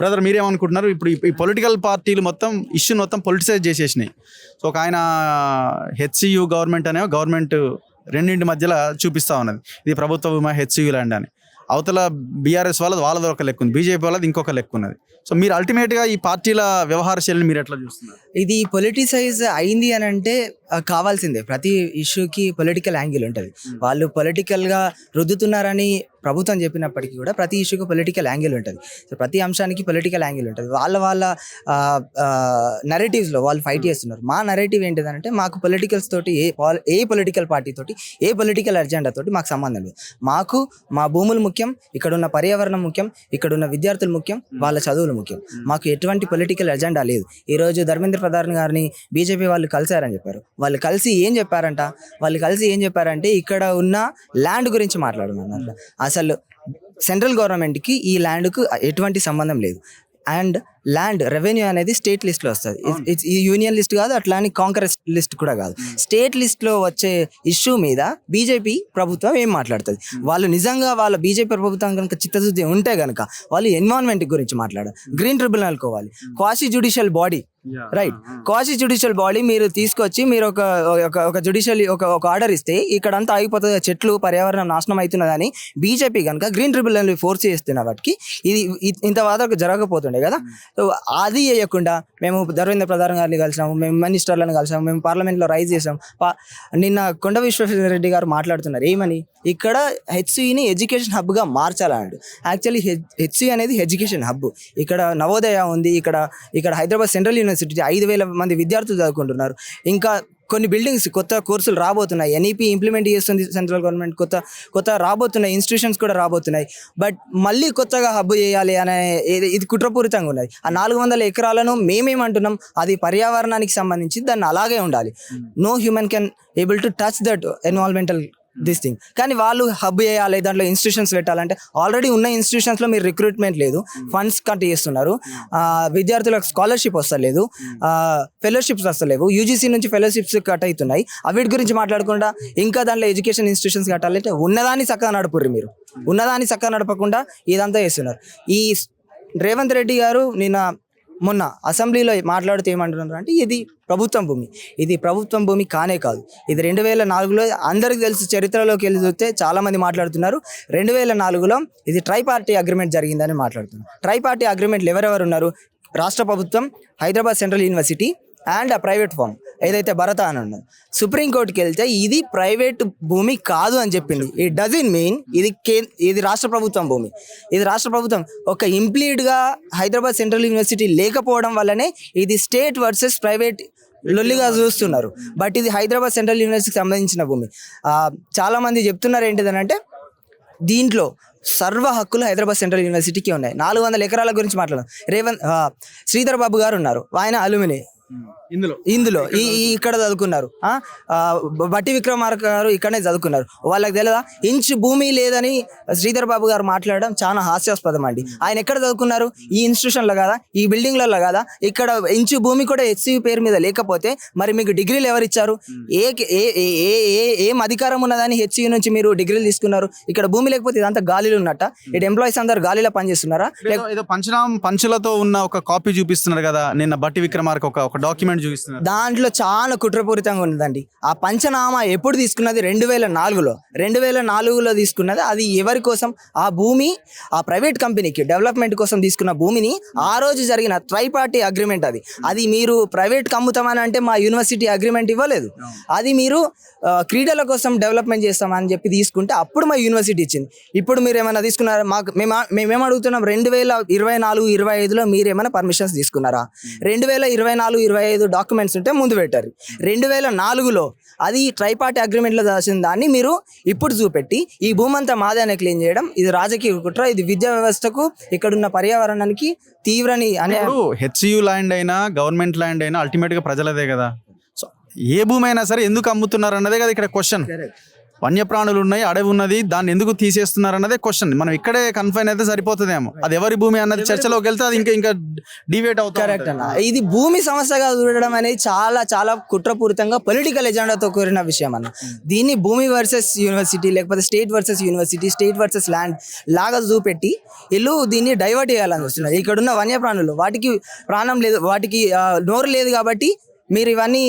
Brother మీరేమనుకుంటున్నారు? ఇప్పుడు ఈ పొలిటికల్ పార్టీలు మొత్తం ఇష్యూని మొత్తం పొలిటిసైజ్ చేసేసినాయి. సో ఒక ఆయన హెచ్సియు గవర్నమెంట్ అనే గవర్నమెంట్ రెండింటి మధ్యలో చూపిస్తూ ఉన్నది, ఇది ప్రభుత్వ భూమా హెచ్సియు ల్యాండ్ అని. అవతల బీఆర్ఎస్ వాళ్ళది ఒక లెక్క ఉంది, బీజేపీ వాళ్ళది ఇంకొక లెక్క ఉన్నది. సో మీరు అల్టిమేట్గా ఈ పార్టీల వ్యవహార శైలిని మీరు ఎట్లా చూస్తున్నారు? ఇది పొలిటిసైజ్ అయింది అని అంటే కావాల్సిందే. ప్రతి ఇష్యూకి పొలిటికల్ యాంగిల్ ఉంటుంది. వాళ్ళు పొలిటికల్గా రుద్దుతున్నారని ప్రభుత్వం చెప్పినప్పటికీ కూడా ప్రతి ఇష్యూకి పొలిటికల్ యాంగిల్ ఉంటుంది. సో ప్రతి అంశానికి పొలిటికల్ యాంగిల్ ఉంటుంది. వాళ్ళ నెరేటివ్స్లో వాళ్ళు ఫైట్ చేస్తున్నారు. మా నెరేటివ్ ఏంటిదంటే మాకు పొలిటికల్స్ తోటి ఏ పొలిటికల్ పార్టీ తోటి ఏ పొలిటికల్ అజెండా తోటి మాకు సంబంధం లేదు. మాకు మా భూములు ముఖ్యం, ఇక్కడున్న పర్యావరణం ముఖ్యం, ఇక్కడున్న విద్యార్థులు ముఖ్యం, వాళ్ళ చదువులు ముఖ్యం. మాకు ఎటువంటి పొలిటికల్ అజెండా లేదు. ఈరోజు ధర్మేంద్ర ప్రధాన్ గారిని బీజేపీ వాళ్ళు కలిశారని చెప్పారు. వాళ్ళు కలిసి ఏం చెప్పారంటే ఇక్కడ ఉన్న ల్యాండ్ గురించి మాట్లాడుతున్నారు. అసలు సెంట్రల్ గవర్నమెంట్కి ఈ ల్యాండ్కు ఎటువంటి సంబంధం లేదు. అండ్ ల్యాండ్ రెవెన్యూ అనేది స్టేట్ లిస్ట్లో వస్తుంది. ఈ యూనియన్ లిస్ట్ కాదు, అట్లా అని కాంగ్రెస్ లిస్ట్ కూడా కాదు. స్టేట్ లిస్ట్లో వచ్చే ఇష్యూ మీద బీజేపీ ప్రభుత్వం ఏం మాట్లాడుతుంది? వాళ్ళు నిజంగా వాళ్ళ బీజేపీ ప్రభుత్వం కనుక చిత్తశుద్ధి ఉంటే కనుక వాళ్ళు ఎన్విరాన్మెంట్ గురించి మాట్లాడారు. గ్రీన్ ట్రిబ్యునల్ కోవాలి, quasi judicial body, right, quasi judicial body మీరు తీసుకొచ్చి మీరు ఒక జ్యుడిషియల్ ఒక ఆర్డర్ ఇస్తే ఇక్కడంతా ఆగిపోతుంది, చెట్లు పర్యావరణం నాశనం అవుతున్నదని బీజేపీ కనుక గ్రీన్ ట్రిబ్యునల్ ఫోర్స్ చేస్తున్న వాటికి ఇది ఇంతవరకు జరగకపోతుండే కదా. సో అది వేయకుండా మేము ధర్మేంద్ర ప్రధాన్ గారిని కలిసాము, మేము మినిస్టర్లను కలిసాము, మేము పార్లమెంట్లో రైజ్ చేసాం. నిన్న కొండ విశ్వేశ్వరరెడ్డి గారు మాట్లాడుతున్నారు ఏమని, ఇక్కడ హెచ్సిని ఎడ్యుకేషన్ హబ్గా మార్చాలన్నాడు. యాక్చువల్లీ హెచ్సి అనేది ఎడ్యుకేషన్ హబ్. ఇక్కడ నవోదయ ఉంది, ఇక్కడ హైదరాబాద్ సెంట్రల్ యూనివర్సిటీ 5,000 మంది విద్యార్థులు చదువుకుంటున్నారు. ఇంకా కొన్ని బిల్డింగ్స్ కొత్త కోర్సులు రాబోతున్నాయి. ఎన్ఈపీ ఇంప్లిమెంట్ చేస్తుంది సెంట్రల్ గవర్నమెంట్. కొత్త రాబోతున్నాయి, ఇన్స్టిట్యూషన్స్ కూడా రాబోతున్నాయి. బట్ మళ్ళీ కొత్తగా హబ్ చేయాలి అనే ఇది కుట్రపూరితంగా ఉన్నది. ఆ 400 ఎకరాలను మేమేమంటున్నాం, అది పర్యావరణానికి సంబంధించి దాన్ని అలాగే ఉండాలి. No human can able to touch that environmental this thing. కానీ వాళ్ళు హబ్ చేయాలి, దాంట్లో ఇన్స్టిట్యూషన్స్ పెట్టాలంటే ఆల్రెడీ ఉన్న ఇన్స్టిట్యూషన్స్లో మీరు రిక్రూట్మెంట్ లేదు, ఫండ్స్ కట్ చేస్తున్నారు, విద్యార్థులకు స్కాలర్షిప్ వస్తలేదు, ఫెలోషిప్స్ వస్తలేవు, యూజీసీ నుంచి ఫెలోషిప్స్ కట్ అవుతున్నాయి. వీటి గురించి మాట్లాడకుండా ఇంకా దాంట్లో ఎడ్యుకేషన్ ఇన్స్టిట్యూషన్స్ కట్టాలంటే ఉన్నదాన్ని చక్కగా నడుపుర్రి. మీరు ఉన్నదాన్ని చక్కగా నడపకుండా ఇదంతా చేస్తున్నారు. ఈ రేవంత్ రెడ్డి గారు మొన్న అసెంబ్లీలో మాట్లాడుతూ ఏమంటున్నారు అంటే ఇది ప్రభుత్వం భూమి. ఇది ప్రభుత్వం భూమి కానే కాదు. ఇది 2004లో అందరికీ తెలుసు, చరిత్రలోకి వెళ్ళి చూస్తే చాలామంది మాట్లాడుతున్నారు. 2004లో ఇది ట్రై పార్టీ అగ్రిమెంట్ జరిగిందని మాట్లాడుతున్నారు. ట్రై పార్టీ అగ్రిమెంట్లు ఎవరెవరు ఉన్నారు? రాష్ట్ర ప్రభుత్వం, హైదరాబాద్ సెంట్రల్ యూనివర్సిటీ అండ్ ఆ ప్రైవేట్ ఫామ్ ఏదైతే భరత అని ఉన్నది. సుప్రీంకోర్టుకి వెళ్తే ఇది ప్రైవేట్ భూమి కాదు అని చెప్పింది. ఇట్ డజంట్ మీన్ ఇది రాష్ట్ర ప్రభుత్వం భూమి. ఇది రాష్ట్ర ప్రభుత్వం ఒక ఇంప్లీట్గా హైదరాబాద్ సెంట్రల్ యూనివర్సిటీ లేకపోవడం వల్లనే ఇది స్టేట్ వర్సెస్ ప్రైవేట్ లొల్లిగా చూస్తున్నారు. బట్ ఇది హైదరాబాద్ సెంట్రల్ యూనివర్సిటీకి సంబంధించిన భూమి. చాలామంది చెప్తున్నారు ఏంటిదనంటే దీంట్లో సర్వ హక్కులు హైదరాబాద్ సెంట్రల్ యూనివర్సిటీకి ఉన్నాయి. 400 ఎకరాల గురించి మాట్లాడదాం. శ్రీధర్ బాబు గారు ఉన్నారు, ఆయన అలుమిని ఇందులో ఇక్కడ చదువుకున్నారు. బట్టి విక్రమార్క గారు ఇక్కడనే చదువుకున్నారు. వాళ్ళకి తెలియదా? ఇంచు భూమి లేదని శ్రీధర్ బాబు గారు మాట్లాడడం చాలా హాస్యాస్పదం అండి. ఆయన ఎక్కడ చదువుకున్నారు? ఈ ఇన్స్టిట్యూషన్లో కదా, ఈ బిల్డింగ్లలో కదా. ఇక్కడ ఇంచు భూమి కూడా హెచ్సియు పేరు మీద లేకపోతే మరి మీకు డిగ్రీలు ఎవరు ఇచ్చారు? ఏం అధికారం ఉన్నదని హెచ్సియు నుంచి మీరు డిగ్రీలు తీసుకున్నారు? ఇక్కడ భూమి లేకపోతే ఇదంతా గాలిలో ఉన్నట్ట. ఇటు ఎంప్లాయీస్ అందరు గాలిలో పనిచేస్తున్నారా? ఏదో పంచులతో ఉన్న ఒక కాపీ చూపిస్తున్నారు కదా నిన్న బట్టి విక్రమార్క ఒక డాక్యుమెంట్ చూపిస్తున్నారు. దాంట్లో చాలా కుట్రపూరితంగా ఉన్నదండి. ఆ పంచనామా ఎప్పుడు తీసుకున్నది? 2004లో. 2004లో తీసుకున్నది. అది ఎవరి కోసం? ఆ భూమి ఆ ప్రైవేట్ కంపెనీకి డెవలప్మెంట్ కోసం తీసుకున్న భూమిని ఆ రోజు జరిగిన ట్రై పార్టీ అగ్రిమెంట్. అది మీరు ప్రైవేట్ కమ్ముతామని అంటే మా యూనివర్సిటీ అగ్రిమెంట్ ఇవ్వలేదు. అది మీరు క్రీడల కోసం డెవలప్మెంట్ చేస్తామని చెప్పి తీసుకుంటే అప్పుడు మా యూనివర్సిటీ ఇచ్చింది. ఇప్పుడు మీరు ఏమైనా తీసుకున్నారా? మేమేం అడుగుతున్నాం, 2024-25లో మీరు ఏమైనా పర్మిషన్స్ తీసుకున్నారా? 2024-25 డాక్యుమెంట్స్ ఉంటే ముందు పెట్టారు. 2004లో అది ట్రైపార్టీ అగ్రిమెంట్లో రాసిన దాన్ని మీరు ఇప్పుడు చూపెట్టి ఈ భూమంతా మాదే అని క్లెయిమ్ చేయడం ఇది రాజకీయ కుట్ర. ఇది విద్యా వ్యవస్థకు, ఇక్కడున్న పర్యావరణానికి తీవ్రని అనే. హెచ్సియు ల్యాండ్ అయినా గవర్నమెంట్ ల్యాండ్ అయినా అల్టిమేట్గా ప్రజలదే కదా. సో ఏ భూమి అయినా సరే ఎందుకు అమ్ముతున్నారు అన్నదే కదా ఇక్కడ క్వశ్చన్. వన్యప్రాణులు ఉన్నాయి, అడవి ఉన్నది, దాన్ని ఎందుకు తీసేస్తున్నారు అన్నదే క్వశ్చన్. మనం ఇక్కడే కన్ఫైన్ అయితే సరిపోతుందేమో. అది ఎవరి భూమి అన్నది చర్చలోకి వెళ్తే అది ఇంకా డివేట్ అవుతుంది. కరెక్ట్ అన్న. ఇది భూమి సమస్యగా చూడడం అనేది చాలా చాలా కుట్రపూరితంగా పొలిటికల్ ఎజెండాతో కూడిన విషయం అన్న. దీన్ని భూమి వర్సెస్ యూనివర్సిటీ, లేకపోతే state versus university, state versus land లాగా చూపెట్టి వీళ్ళు దీన్ని డైవర్ట్ చేయాలని వస్తున్నారు. ఇక్కడున్న వన్యప్రాణులు, వాటికి ప్రాణం లేదు, వాటికి నోరు లేదు కాబట్టి మీరు ఇవన్నీ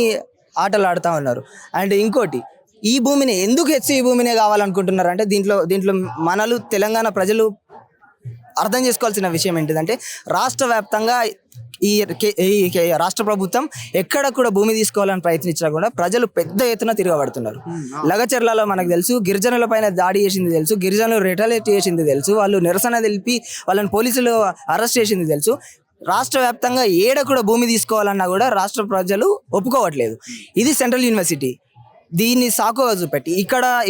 ఆటలు ఆడుతూ ఉన్నారు. అండ్ ఇంకోటి, ఈ భూమిని ఎందుకు ఈ భూమినే కావాలనుకుంటున్నారు అంటే దీంట్లో మనలు తెలంగాణ ప్రజలు అర్థం చేసుకోవాల్సిన విషయం ఏంటిదంటే, రాష్ట్ర వ్యాప్తంగా ఈ రాష్ట్ర ప్రభుత్వం ఎక్కడ కూడా భూమి తీసుకోవాలని ప్రయత్నించినా కూడా ప్రజలు పెద్ద ఎత్తున తిరగబడుతున్నారు. లగచర్లలో మనకు తెలుసు, గిరిజనుల పైన దాడి చేసింది తెలుసు, గిరిజనులు రిటాలియేట్ చేసింది తెలుసు, వాళ్ళు నిరసన తెలిపి వాళ్ళని పోలీసులు అరెస్ట్ చేసింది తెలుసు. రాష్ట్ర వ్యాప్తంగా ఏడ కూడా భూమి తీసుకోవాలన్నా కూడా రాష్ట్ర ప్రజలు ఒప్పుకోవట్లేదు. ఇది సెంట్రల్ యూనివర్సిటీ, దీన్ని సాకుగా చూపెట్టి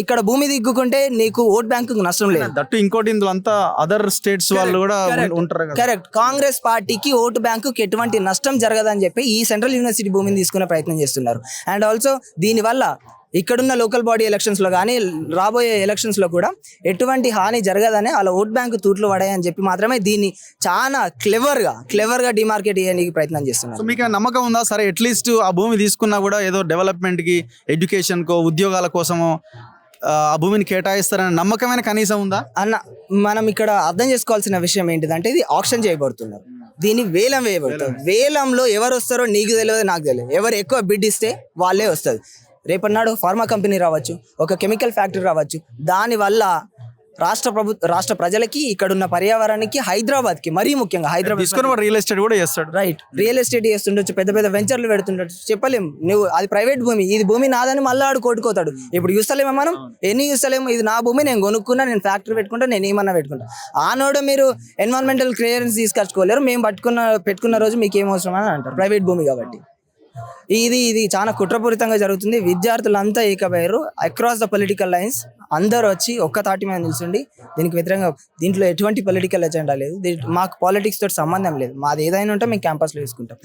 ఇక్కడ భూమి దిగ్గుకుంటే నీకు ఓట్ బ్యాంకు నష్టం లేదు. దట్టు ఇంకోటి, ఇందులో అంతా అదర్ స్టేట్స్ వాళ్ళు కూడా ఉంటారు కదా. కరెక్ట్. కాంగ్రెస్ పార్టీకి ఓటు బ్యాంకుకి ఎటువంటి నష్టం జరగదని చెప్పి ఈ సెంట్రల్ యూనివర్సిటీ భూమిని తీసుకునే ప్రయత్నం చేస్తున్నారు. అండ్ ఆల్సో దీనివల్ల ఇక్కడున్న లోకల్ బాడీ ఎలక్షన్స్లో కానీ రాబోయే ఎలక్షన్స్లో కూడా ఎటువంటి హాని జరగదని వాళ్ళ ఓట్ బ్యాంకు తూట్లు పడాయని చెప్పి మాత్రమే దీన్ని చాలా క్లెవర్గా డిమార్కెట్ చేయడానికి ప్రయత్నం చేస్తున్నారు. సో మీకు నమ్మకం ఉందా? సరే, అట్లీస్ట్ ఆ భూమి తీసుకున్నా కూడా ఏదో డెవలప్మెంట్కి, ఎడ్యుకేషన్కో, ఉద్యోగాల కోసమో ఆ భూమిని కేటాయిస్తారనే నమ్మకమైన కనీసం ఉందా అన్న? మనం ఇక్కడ అర్థం చేసుకోవాల్సిన విషయం ఏంటిదంటే, ఇది ఆప్షన్ చేయబడుతున్నారు, దీన్ని వేలం వేయబడుతుంది. వేలంలో ఎవరు వస్తారో నీకు తెలియదు, నాకు తెలియదు. ఎవరు ఎక్కువ బిడ్ ఇస్తే వాళ్ళే వస్తుంది. రేపన్నాడు ఫార్మా కంపెనీ రావచ్చు, ఒక కెమికల్ ఫ్యాక్టరీ రావచ్చు. దానివల్ల రాష్ట్ర ప్రజలకి, ఇక్కడున్న పర్యావరణానికి, హైదరాబాద్కి, మరీ ముఖ్యంగా హైదరాబాద్ రియల్ ఎస్టేట్ కూడా చేస్తాడు. రైట్, రియల్ ఎస్టేట్ చేస్తుండొచ్చు, పెద్ద పెద్ద వెంచర్లు పెడుతుండొచ్చు. చెప్పలేం, నువ్వు అది ప్రైవేట్ భూమి, ఇది భూమి నాదని మళ్ళీ ఆడు కొట్టుకోతాడు. ఇప్పుడు చూస్తలేమో మనం, ఎన్ని చూస్తలేమో, ఇది నా భూమి, నేను కొనుక్కున్నా, నేను ఫ్యాక్టరీ పెట్టుకుంటా, నేను ఏమన్నా పెట్టుకుంటా. ఆనోడు మీరు ఎన్విరాన్మెంటల్ క్లియరెన్స్ తీసుకొచ్చుకోలేరు, మేము పెట్టుకున్న రోజు మీకు ఏం అవసరం అని అంటారు, ప్రైవేట్ భూమి కాబట్టి. ఇది చాలా కుట్రపూరితంగా జరుగుతుంది. విద్యార్థులంతా ఏకమయ్యారు, అక్రాస్ ద పొలిటికల్ లైన్స్ అందరూ వచ్చి ఒక్క తాటి మీద నిల్చుండి దీనికి వ్యతిరేకంగా. దీంట్లో ఎటువంటి పొలిటికల్ ఎజెండా లేదు, మాకు పాలిటిక్స్ తోటి సంబంధం లేదు. మాది ఏదైనా ఉంటే మేము క్యాంపస్లో తీసుకుంటాం.